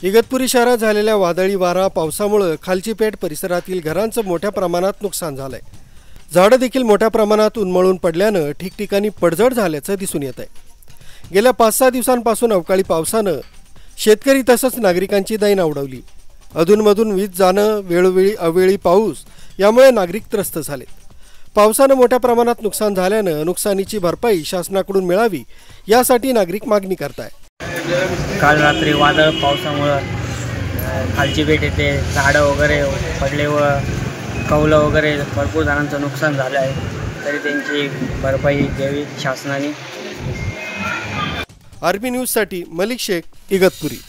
इगतपुरी शहरात झालेल्या वादळी वारा पावसामुळे खालची पेठ परिसरातील घरांचं मोठ्या प्रमाणात नुकसान झालंय। झाडं देखील मोठ्या प्रमाणात उन्मळून पडल्यानं ठिकठिकाणी पडझड झाल्याचं दिसून येत आहे। गेल्या 5-6 दिवसांपासून अवकाळी पावसानं शेतकरी तसंच नागरिकांची दैना उडवली। अधूनमधून वीज जाणं, वेळोवेळी अवेळी पाऊस यामुळे नागरिक त्रस्त झाले। पावसानं मोठ्या प्रमाणात नुकसान झाल्यानं नुकसानीची भरपाई शासनाकडून मिळावी यासाठी नागरिक मागणी करतायत। काल रात्री वादळ पावसामुळे खालची पेठ येथे झाडं वगैरे पडले व कौलं वगैरे भरपूर जणांचं नुकसान झालं आहे, तरी त्यांची भरपाई द्यावी शासनाने। आरबी न्यूजसाठी मलिक शेख, इगतपुरी।